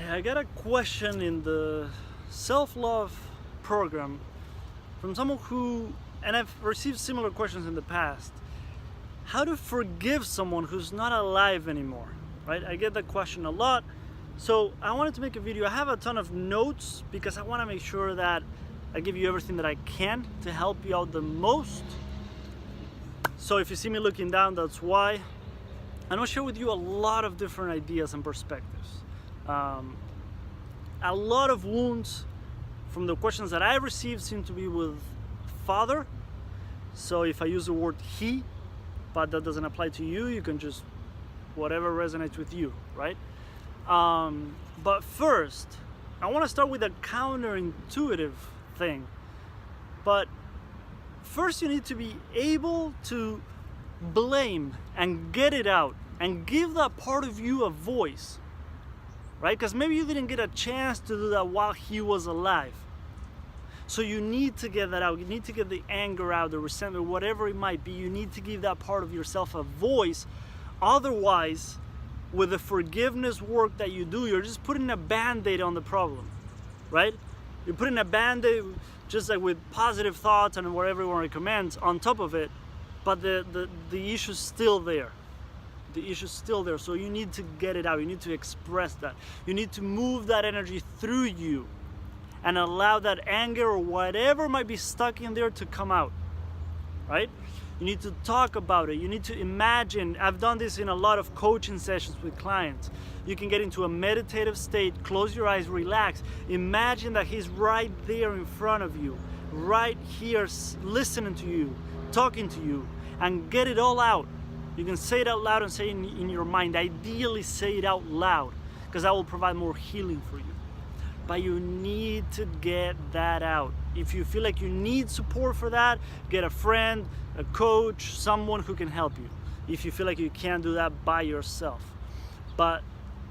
I got a question in the self-love program from someone who, and I've received similar questions in the past, how to forgive someone who's not alive anymore, right? I get that question a lot. So I wanted to make a video. I have a ton of notes because I want to make sure that I give you everything that I can to help you out the most. So if you see me looking down, that's why. And I'll share with you a lot of different ideas and perspectives. A lot of wounds from the questions that I received seem to be with father. So if I use the word he, but that doesn't apply to you, you can just, whatever resonates with you, right? But first, I want to start with a counterintuitive thing. But first you need to be able to blame and get it out and give that part of you a voice, right? Because maybe you didn't get a chance to do that while he was alive. So you need to get that out. You need to get the anger out, the resentment, whatever it might be. You need to give that part of yourself a voice. Otherwise, with the forgiveness work that you do, you're just putting a band-aid on the problem, right? You're putting a band-aid just like with positive thoughts and what everyone recommends on top of it, but the issue's still there. The issue's still there, so you need to get it out. You need to express that. You need to move that energy through you and allow that anger or whatever might be stuck in there to come out, right? You need to talk about it. You need to imagine. I've done this in a lot of coaching sessions with clients. You can get into a meditative state, close your eyes, relax. Imagine that he's right there in front of you, right here, listening to you, talking to you, and get it all out. You can say it out loud and say it in your mind. Ideally, say it out loud, because that will provide more healing for you. But you need to get that out. If you feel like you need support for that, get a friend, a coach, someone who can help you. If you feel like you can't do that by yourself. But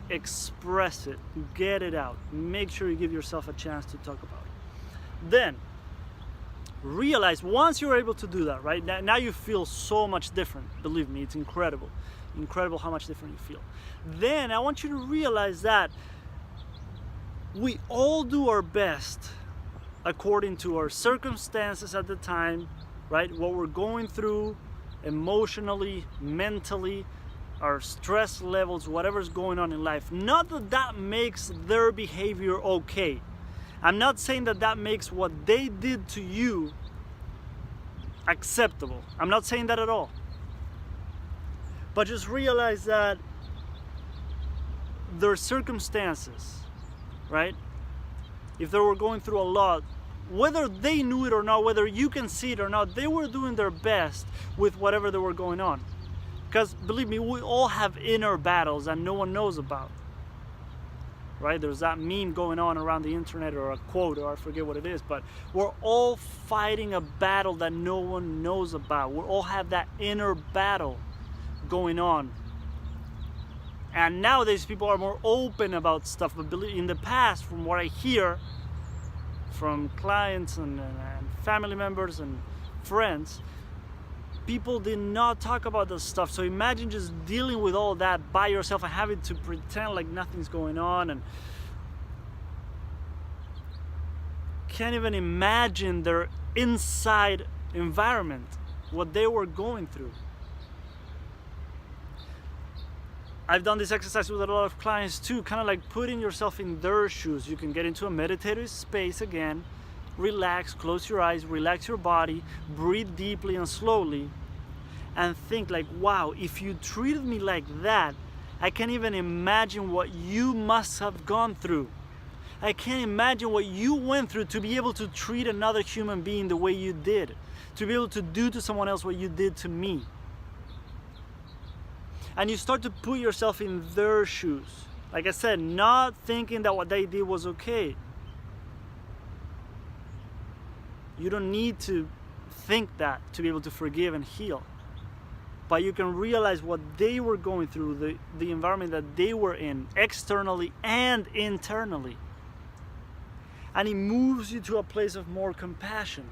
express it, get it out. Make sure you give yourself a chance to talk about it. Then, realize once you're able to do that, right? Now you feel so much different. Believe me, it's incredible. Incredible how much different you feel. Then I want you to realize that we all do our best according to our circumstances at the time, right? What we're going through emotionally, mentally, our stress levels, whatever's going on in life. Not that that makes their behavior okay. I'm not saying that that makes what they did to you acceptable. I'm not saying that at all. But just realize that their circumstances, right? If they were going through a lot, whether they knew it or not, whether you can see it or not, they were doing their best with whatever they were going on. Because believe me, we all have inner battles that no one knows about. Right? There's that meme going on around the internet, or a quote, or I forget what it is, but we're all fighting a battle that no one knows about. We all have that inner battle going on. And nowadays people are more open about stuff, but in the past, from what I hear from clients and family members and friends, people did not talk about this stuff. So imagine just dealing with all that by yourself and having to pretend like nothing's going on, and can't even imagine their inside environment, what they were going through. I've done this exercise with a lot of clients too, kind of like putting yourself in their shoes. You can get into a meditative space again, relax, close your eyes, relax your body, breathe deeply and slowly, and think like, wow, if you treated me like that, I can't even imagine what you must have gone through. I can't imagine what you went through to be able to treat another human being the way you did, to be able to do to someone else what you did to me. And you start to put yourself in their shoes. Like I said, not thinking that what they did was okay. You don't need to think that to be able to forgive and heal. But you can realize what they were going through, the environment that they were in, externally and internally. And it moves you to a place of more compassion.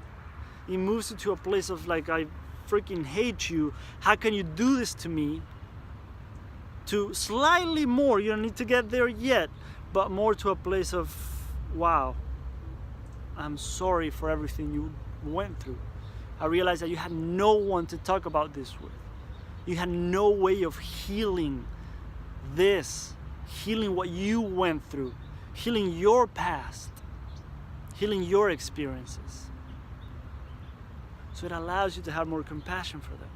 It moves you to a place of like, I freaking hate you. How can you do this to me? To slightly more, you don't need to get there yet, but more to a place of, wow, I'm sorry for everything you went through. I realized that you had no one to talk about this with. You had no way of healing this, healing what you went through, healing your past, healing your experiences. So it allows you to have more compassion for them.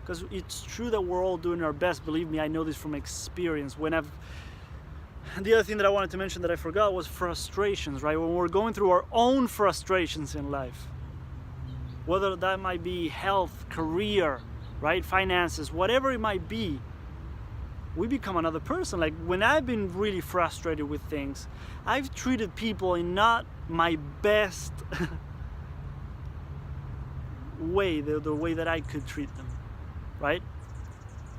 Because it's true that we're all doing our best. Believe me, I know this from experience. The other thing that I wanted to mention that I forgot was frustrations, right? When we're going through our own frustrations in life, whether that might be health, career, right, finances, whatever it might be, we become another person. Like when I've been really frustrated with things, I've treated people in not my best way, the way that I could treat them, right?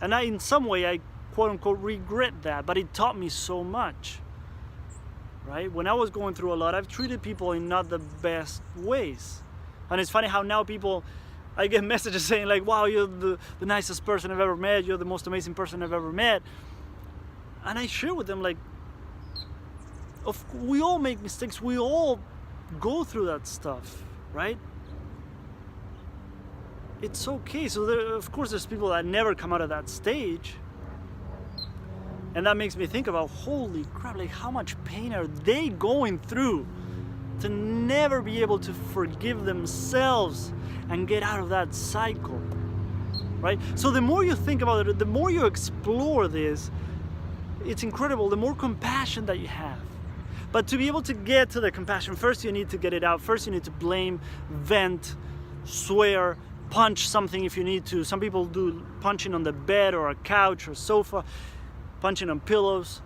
And in some way, I quote unquote regret that, but it taught me so much, right? When I was going through a lot, I've treated people in not the best ways. And it's funny how now I get messages saying like, wow, you're the nicest person I've ever met, you're the most amazing person I've ever met. And I share with them like, we all make mistakes, we all go through that stuff, right? It's okay. So of course there's people that never come out of that stage. And that makes me think about, holy crap, like how much pain are they going through to never be able to forgive themselves and get out of that cycle, right? So the more you think about it, the more you explore this, it's incredible, the more compassion that you have. But to be able to get to the compassion, first you need to get it out. First you need to blame, vent, swear, punch something if you need to. Some people do punching on the bed or a couch or sofa, punching on pillows,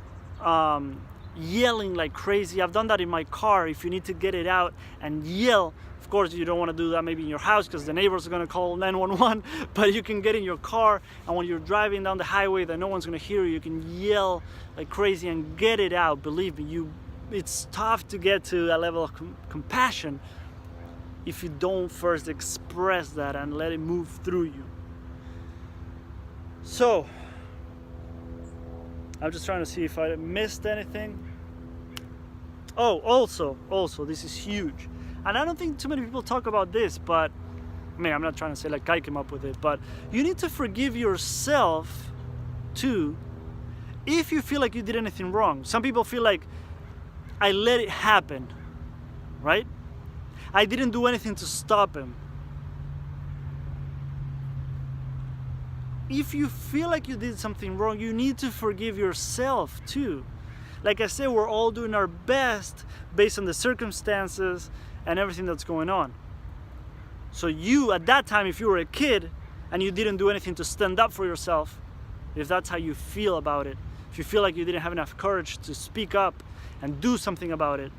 yelling like crazy. I've done that in my car. If you need to get it out and yell, of course you don't want to do that maybe in your house because the neighbors are going to call 911, but you can get in your car and when you're driving down the highway that no one's going to hear you can yell like crazy and get it out. Believe me, it's tough to get to a level of compassion if you don't first express that and let it move through you. So I'm just trying to see if I missed anything. Oh, also, this is huge. And I don't think too many people talk about this, but I mean, I'm not trying to say like I came up with it, but you need to forgive yourself too if you feel like you did anything wrong. Some people feel like I let it happen, right? I didn't do anything to stop him. If you feel like you did something wrong, you need to forgive yourself too. Like I said, we're all doing our best based on the circumstances and everything that's going on. So you, at that time, if you were a kid and you didn't do anything to stand up for yourself, if that's how you feel about it, if you feel like you didn't have enough courage to speak up and do something about it,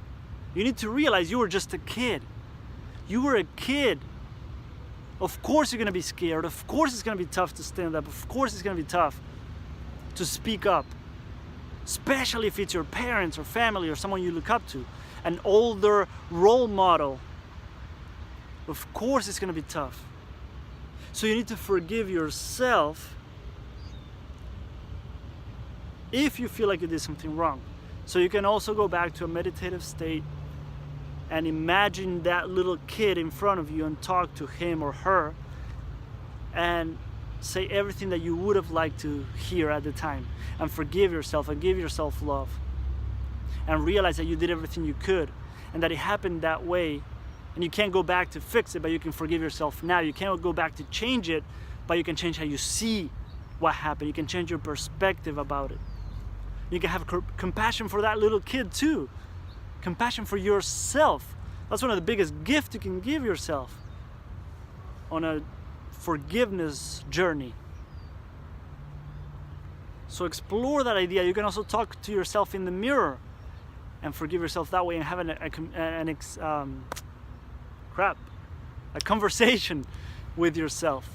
you need to realize you were just a kid. You were a kid. Of course you're going to be scared. Of course it's going to be tough to stand up. Of course it's going to be tough to speak up. Especially if it's your parents or family or someone you look up to. An older role model. Of course it's going to be tough. So you need to forgive yourself if you feel like you did something wrong. So you can also go back to a meditative state and imagine that little kid in front of you and talk to him or her and say everything that you would have liked to hear at the time, and forgive yourself and give yourself love and realize that you did everything you could and that it happened that way, and you can't go back to fix it, but you can forgive yourself now. You can't go back to change it, but you can change how you see what happened. You can change your perspective about it. You can have compassion for that little kid too. Compassion for yourself. That's one of the biggest gifts you can give yourself on a forgiveness journey. So explore that idea. You can also talk to yourself in the mirror and forgive yourself that way and have a conversation with yourself.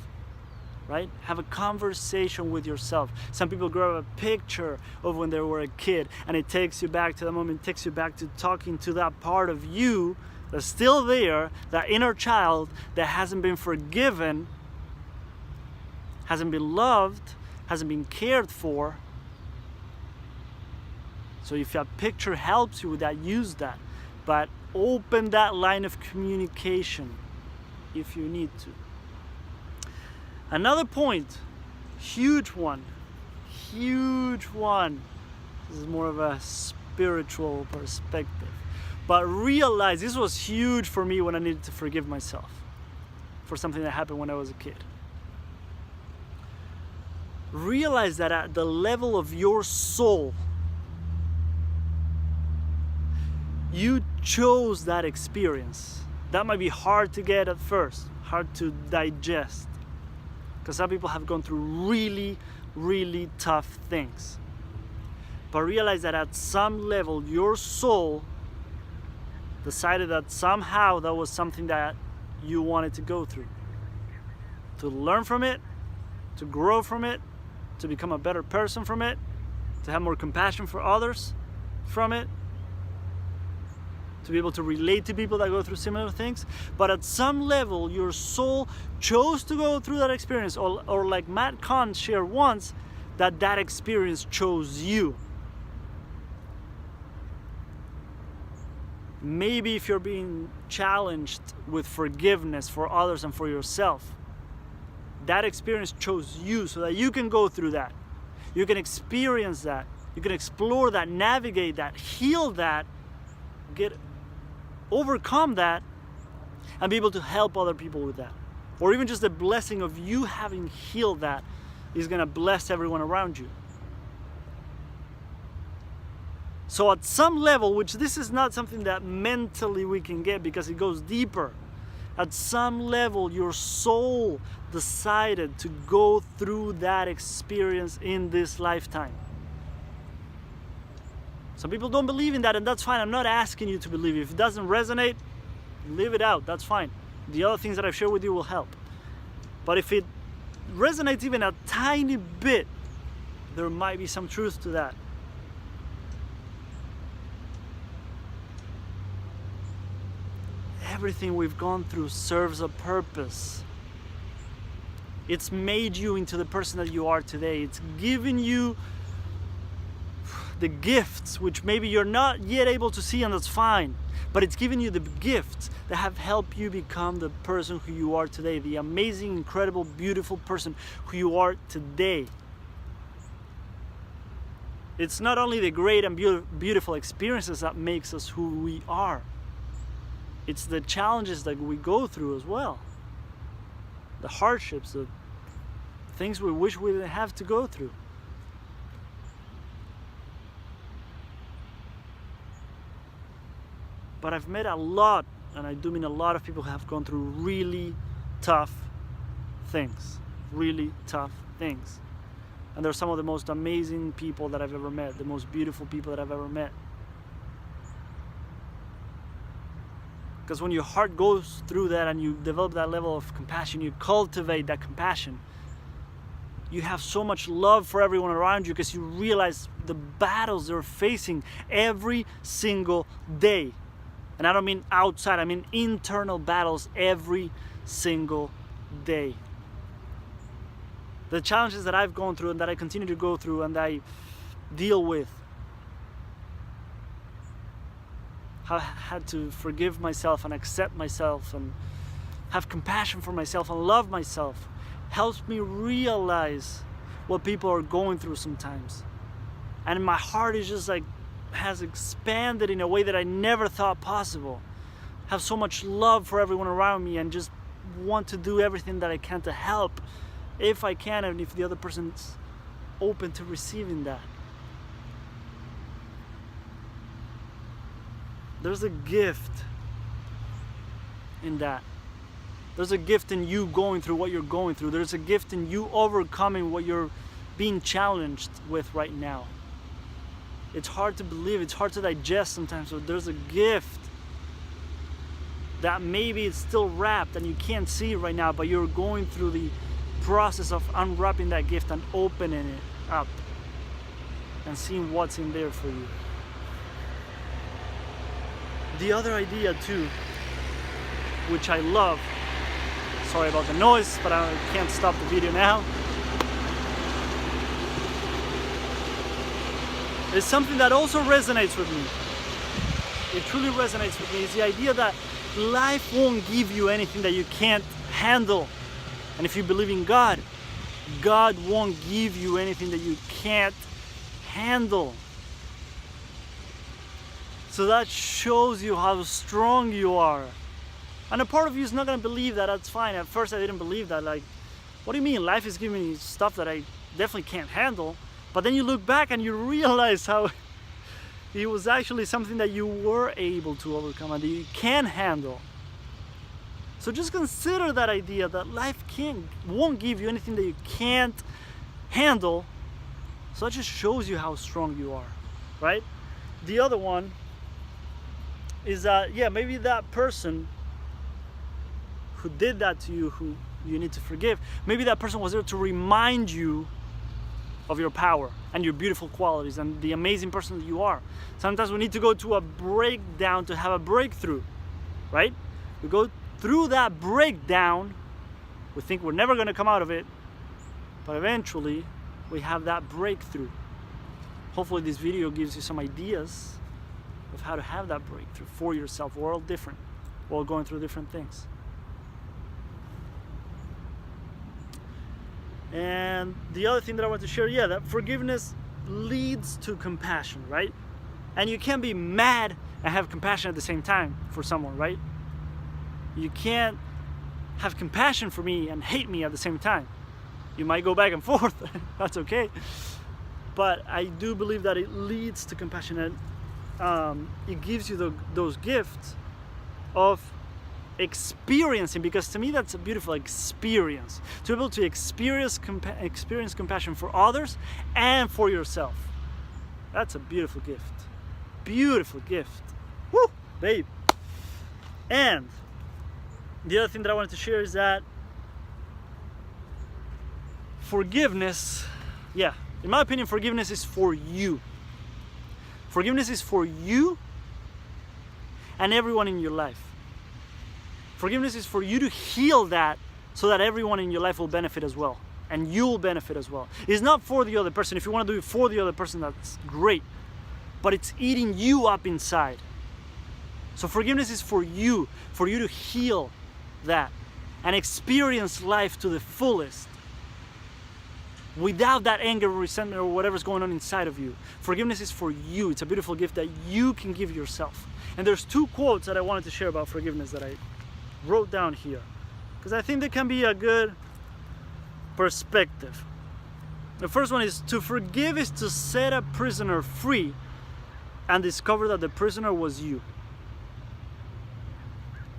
Right? Have a conversation with yourself. Some people grab a picture of when they were a kid and it takes you back to the moment, it takes you back to talking to that part of you that's still there, that inner child that hasn't been forgiven, hasn't been loved, hasn't been cared for. So if a picture helps you with that, use that. But open that line of communication if you need to. Another point, huge one. This is more of a spiritual perspective. But realize, this was huge for me when I needed to forgive myself for something that happened when I was a kid. Realize that at the level of your soul, you chose that experience. That might be hard to get at first, hard to digest, because some people have gone through really, really tough things. But realize that at some level, your soul decided that somehow that was something that you wanted to go through. To learn from it, to grow from it, to become a better person from it, to have more compassion for others from it, to be able to relate to people that go through similar things. But at some level, your soul chose to go through that experience, or like Matt Kahn shared once, that experience chose you. Maybe if you're being challenged with forgiveness for others and for yourself, that experience chose you so that you can go through that. You can experience that. You can explore that, navigate that, heal that, overcome that, and be able to help other people with that. Or even just the blessing of you having healed that is going to bless everyone around you. So at some level, which this is not something that mentally we can get because it goes deeper, at some level your soul decided to go through that experience in this lifetime. Some people don't believe in that, and that's fine. I'm not asking you to believe it. If it doesn't resonate, leave it out. That's fine. The other things that I've shared with you will help. But if it resonates even a tiny bit, there might be some truth to that. Everything we've gone through serves a purpose. It's made you into the person that you are today. It's given you the gifts, which maybe you're not yet able to see, and that's fine. But it's given you the gifts that have helped you become the person who you are today, the amazing, incredible, beautiful person who you are today. It's not only the great and beautiful experiences that makes us who we are. It's the challenges that we go through as well. The hardships, the things we wish we didn't have to go through. But I've met a lot, and I do mean a lot of people who have gone through really tough things. Really tough things. And they're some of the most amazing people that I've ever met, the most beautiful people that I've ever met. Because when your heart goes through that and you develop that level of compassion, you cultivate that compassion, you have so much love for everyone around you because you realize the battles they're facing every single day. And I don't mean outside, I mean internal battles every single day. The challenges that I've gone through and that I continue to go through and I deal with, I had to forgive myself and accept myself and have compassion for myself and love myself, helps me realize what people are going through sometimes. And my heart is just like, has expanded in a way that I never thought possible. Have so much love for everyone around me and just want to do everything that I can to help if I can, and if the other person's open to receiving that. There's a gift in that. There's a gift in you going through what you're going through. There's a gift in you overcoming what you're being challenged with right now. It's hard to believe, it's hard to digest sometimes, but there's a gift that maybe it's still wrapped and you can't see it right now, but you're going through the process of unwrapping that gift and opening it up and seeing what's in there for you. The other idea too, which I love, sorry about the noise, but I can't stop the video now. is something that also resonates with me. It truly resonates with me. It's the idea that life won't give you anything that you can't handle. And if you believe in God, God won't give you anything that you can't handle. So that shows you how strong you are. And a part of you is not going to believe that. That's fine. At first I didn't believe that. Like, what do you mean? Life is giving me stuff that I definitely can't handle. But then you look back and you realize how it was actually something that you were able to overcome and that you can handle. So just consider that idea that life won't give you anything that you can't handle. So that just shows you how strong you are, right? The other one is that, yeah, maybe that person who did that to you, who you need to forgive, maybe that person was there to remind you of your power and your beautiful qualities and the amazing person that you are. Sometimes we need to go to a breakdown to have a breakthrough, right? We go through that breakdown, we think we're never going to come out of it, but eventually we have that breakthrough. Hopefully this video gives you some ideas of how to have that breakthrough for yourself. We're all different. We're all going through different things. And the other thing that I want to share, yeah, that forgiveness leads to compassion, right? And you can't be mad and have compassion at the same time for someone, right? You can't have compassion for me and hate me at the same time. You might go back and forth, that's okay. But I do believe that it leads to compassion, and it gives you those gifts of experiencing, because to me that's a beautiful experience, to be able to experience compassion for others and for yourself. That's a beautiful gift. Beautiful gift. Woo, babe. And the other thing that I wanted to share is that forgiveness, yeah, in my opinion, forgiveness is for you. Forgiveness is for you and everyone in your life. Forgiveness is for you to heal that so that everyone in your life will benefit as well. And you'll benefit as well. It's not for the other person. If you want to do it for the other person, that's great. But it's eating you up inside. So forgiveness is for you to heal that and experience life to the fullest without that anger or resentment or whatever's going on inside of you. Forgiveness is for you. It's a beautiful gift that you can give yourself. And there's two quotes that I wanted to share about forgiveness that I wrote down here, because I think they can be a good perspective. The first one is, to forgive is to set a prisoner free and discover that the prisoner was you.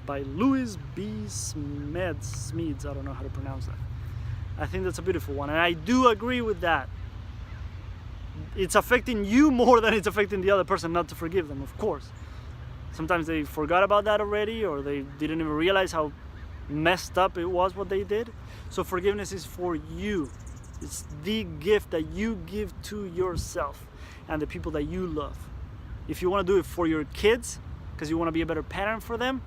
By Louis B. Smedes, I don't know how to pronounce that. I think that's a beautiful one, and I do agree with that. It's affecting you more than it's affecting the other person not to forgive them, of course. Sometimes they forgot about that already, or they didn't even realize how messed up it was what they did. So forgiveness is for you. It's the gift that you give to yourself and the people that you love. If you want to do it for your kids, because you want to be a better parent for them,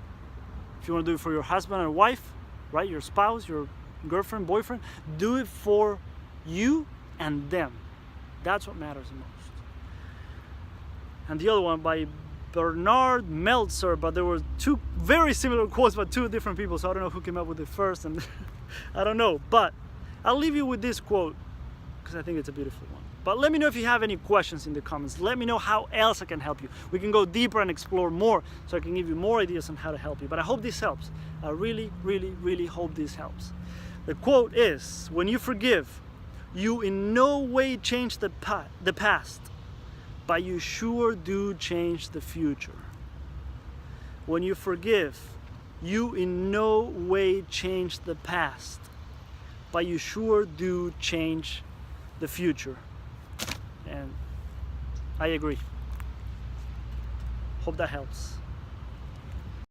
if you want to do it for your husband or wife, right, your spouse, your girlfriend, boyfriend, do it for you and them. That's what matters the most. And the other one by Bernard Meltzer, but there were two very similar quotes by two different people, so I don't know who came up with it first, and I don't know, but I'll leave you with this quote because I think it's a beautiful one. But let me know if you have any questions in the comments. Let me know how else I can help you. We can go deeper and explore more, so I can give you more ideas on how to help you. But I hope this helps. I really, really, really hope this helps. The quote is, when you forgive, you in no way change the past, but you sure do change the future. When you forgive, you in no way change the past, but you sure do change the future. And I agree. Hope that helps.